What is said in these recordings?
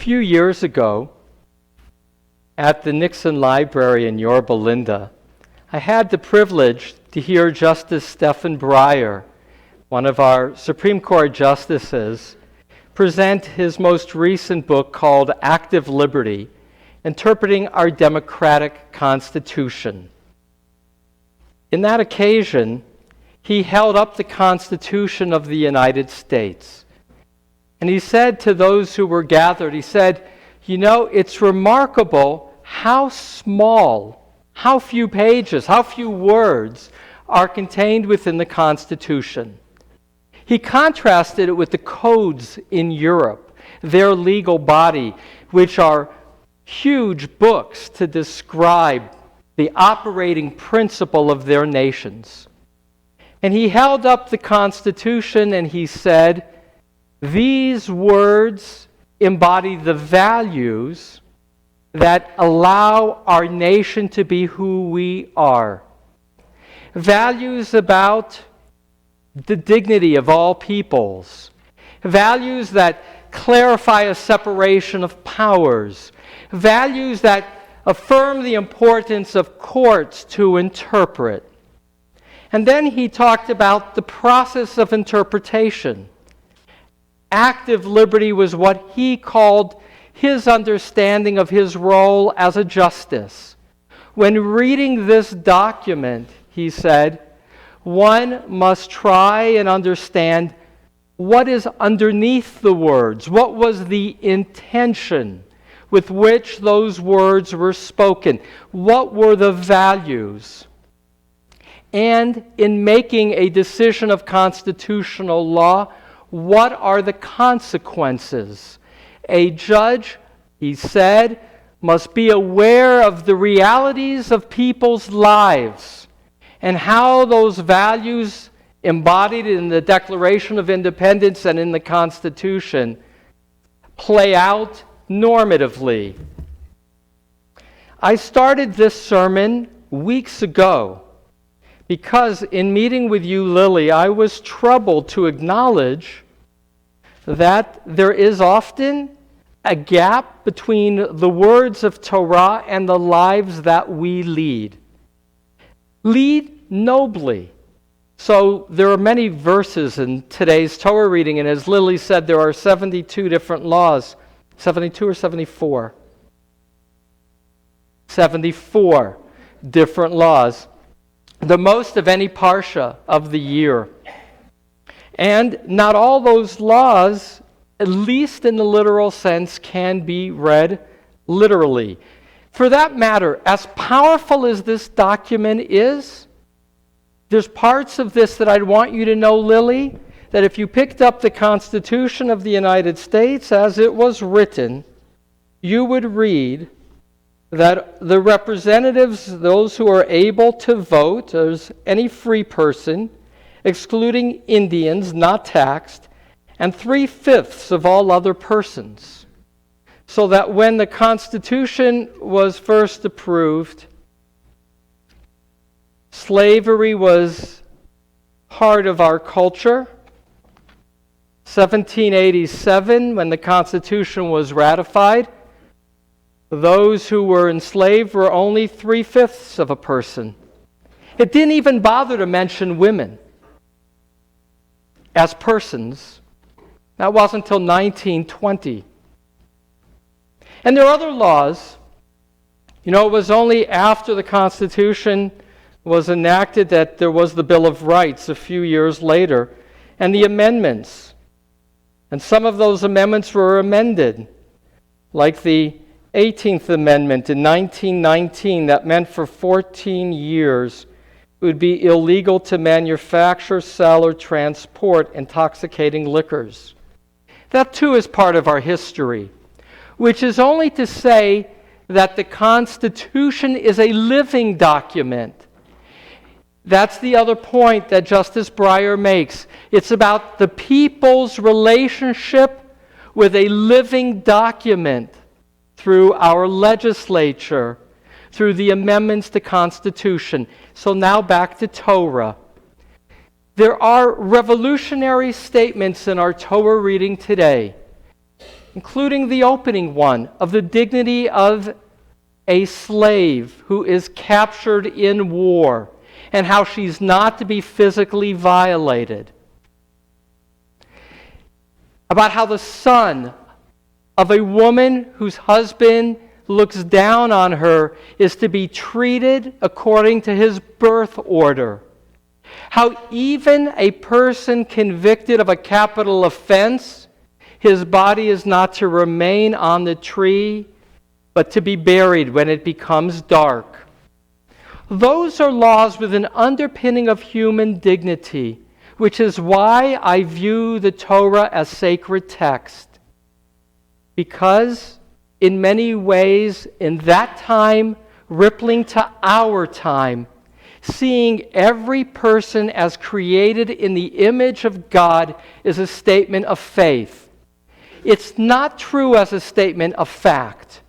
few years ago, at the Nixon Library in Yorba Linda, I had the privilege to hear Justice Stephen Breyer, one of our Supreme Court justices, present his most recent book called Active Liberty, Interpreting Our Democratic Constitution. In that occasion, he held up the Constitution of the United States. And he said to those who were gathered, he said, you know, it's remarkable how small, how few pages, how few words are contained within the Constitution. He contrasted it with the codes in Europe, their legal body, which are huge books to describe the operating principle of their nations. And he held up the Constitution and he said, these words embody the values that allow our nation to be who we are. Values about the dignity of all peoples. Values that clarify a separation of powers. Values that affirm the importance of courts to interpret. And then he talked about the process of interpretation. Active liberty was what he called his understanding of his role as a justice. When reading this document, he said, one must try and understand what is underneath the words. What was the intention with which those words were spoken? What were the values? And in making a decision of constitutional law, what are the consequences? A judge, he said, must be aware of the realities of people's lives and how those values embodied in the Declaration of Independence and in the Constitution play out normatively. I started this sermon weeks ago because in meeting with you, Lily, I was troubled to acknowledge that there is often a gap between the words of Torah and the lives that we lead. Lead nobly. So there are many verses in today's Torah reading, and as Lily said, there are 72 different laws. 72 or 74? 74 different laws. The most of any parsha of the year. And not all those laws, at least in the literal sense, can be read literally. For that matter, as powerful as this document is, there's parts of this that I'd want you to know, Lily, that if you picked up the Constitution of the United States as it was written, you would read that the representatives, those who are able to vote, as any free person, excluding Indians not taxed, and 3/5 of all other persons. So that when the Constitution was first approved, slavery was part of our culture. 1787, when the Constitution was ratified, those who were enslaved were only 3/5 of a person. It didn't even bother to mention women as persons. That wasn't until 1920. And there are other laws. You know, it was only after the Constitution was enacted that there was the Bill of Rights a few years later, and the amendments. And some of those amendments were amended, like the 18th Amendment in 1919 that meant for 14 years it would be illegal to manufacture, sell, or transport intoxicating liquors. That too is part of our history, which is only to say that the Constitution is a living document. That's the other point that Justice Breyer makes. It's about the people's relationship with a living document through our legislature, through the amendments to Constitution. So now back to Torah. There are revolutionary statements in our Torah reading today. including the opening one of the dignity of a slave who is captured in war and how she's not to be physically violated. About how the son of a woman whose husband looks down on her is to be treated according to his birth order. How even a person convicted of a capital offense, his body is not to remain on the tree, but to be buried when it becomes dark. Those are laws with an underpinning of human dignity, which is why I view the Torah as sacred text. Because in many ways, in that time, rippling to our time, seeing every person as created in the image of God is a statement of faith. It's not true as a statement of fact.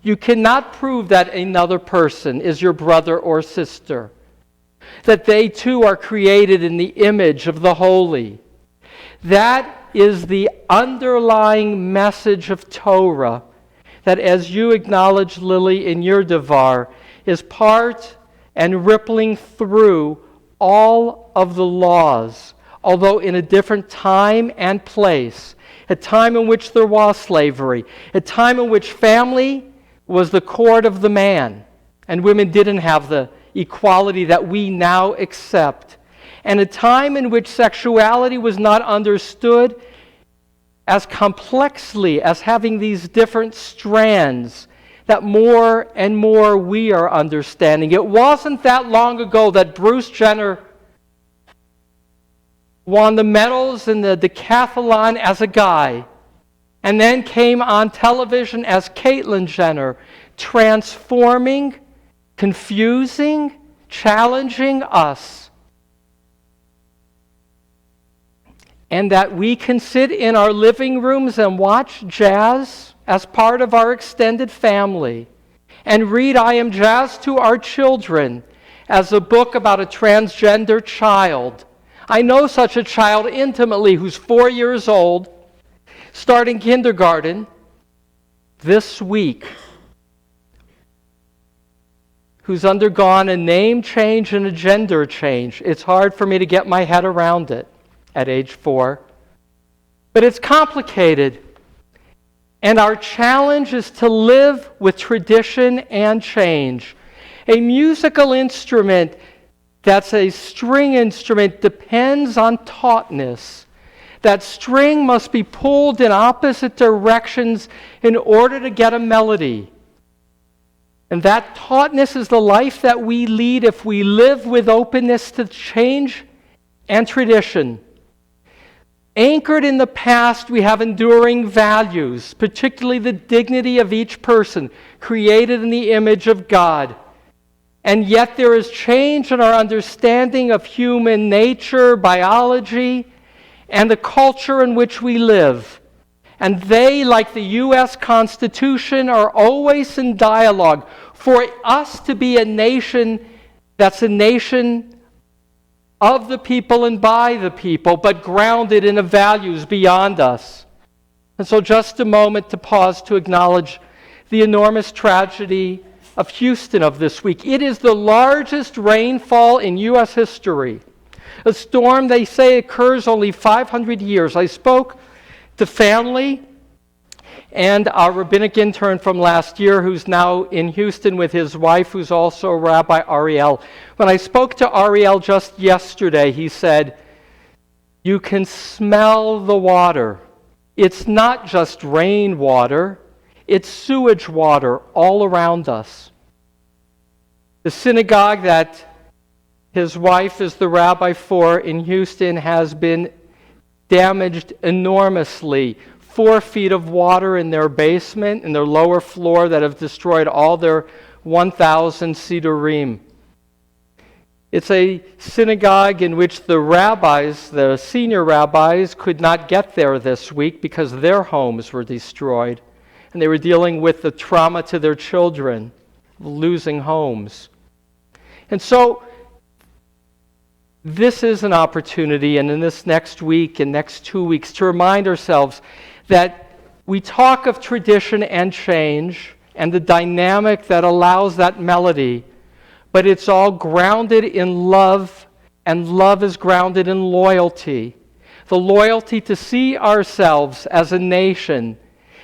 You cannot prove that another person is your brother or sister, that they too are created in the image of the holy. That is the underlying message of Torah that, as you acknowledge, Lily, in your Devar, is part and rippling through all of the laws, although in a different time and place, a time in which there was slavery, a time in which family was the court of the man, and women didn't have the equality that we now accept, and a time in which sexuality was not understood as complexly as having these different strands that more and more we are understanding. It wasn't that long ago that Bruce Jenner won the medals in the decathlon as a guy, and then came on television as Caitlyn Jenner, transforming, confusing, challenging us. And that we can sit in our living rooms and watch jazz as part of our extended family, and read I Am Jazz to our children as a book about a transgender child. I know such a child intimately who's 4 years old, starting kindergarten this week, who's undergone a name change and a gender change. It's hard for me to get my head around it at age 4. But it's complicated. And our challenge is to live with tradition and change. A musical instrument that's a string instrument depends on tautness. That string must be pulled in opposite directions in order to get a melody. And that tautness is the life that we lead if we live with openness to change and tradition. Anchored in the past, we have enduring values, particularly the dignity of each person, created in the image of God. And yet there is change in our understanding of human nature, biology, and the culture in which we live. And they, like the U.S. Constitution, are always in dialogue. For us to be a nation that's a nation of the people and by the people, but grounded in the values beyond us. And so just a moment to pause to acknowledge the enormous tragedy of Houston of this week. It is the largest rainfall in U.S. history. A storm, they say, occurs only 500 years. I spoke to family and our rabbinic intern from last year, who's now in Houston with his wife, who's also Rabbi Ariel. When I spoke to Ariel just yesterday, he said, "You can smell the water. It's not just rainwater, it's sewage water all around us." The synagogue that his wife is the rabbi for in Houston has been damaged enormously. 4 feet of water in their basement, in their lower floor, that have destroyed all their 1,000 sidurim. It's a synagogue in which the rabbis, the senior rabbis, could not get there this week because their homes were destroyed. And they were dealing with the trauma to their children, losing homes. And so, this is an opportunity, and in this next week and next 2 weeks, to remind ourselves that We talk of tradition and change and the dynamic that allows that melody, but it's all grounded in love, and love is grounded in loyalty. The loyalty to see ourselves as a nation,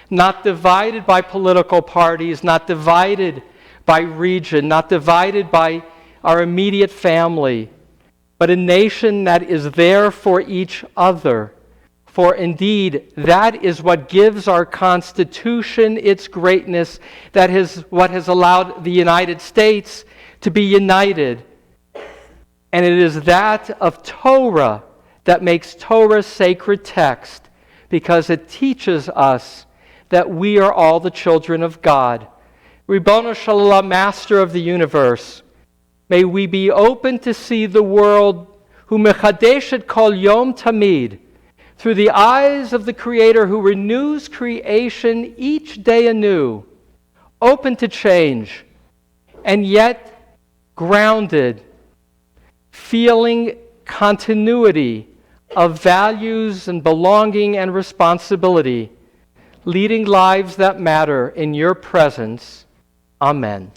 not divided by political parties, not divided by region, not divided by our immediate family, but a nation that is there for each other. For indeed, that is what gives our Constitution its greatness. That is what has allowed the United States to be united. And it is that of Torah that makes Torah sacred text, because it teaches us that we are all the children of God. Ribono Shel Olam, Master of the universe, may we be open to see the world who mechadeshet kol yom tamid, through the eyes of the Creator who renews creation each day anew, open to change, and yet grounded, feeling continuity of values and belonging and responsibility, leading lives that matter in your presence. Amen.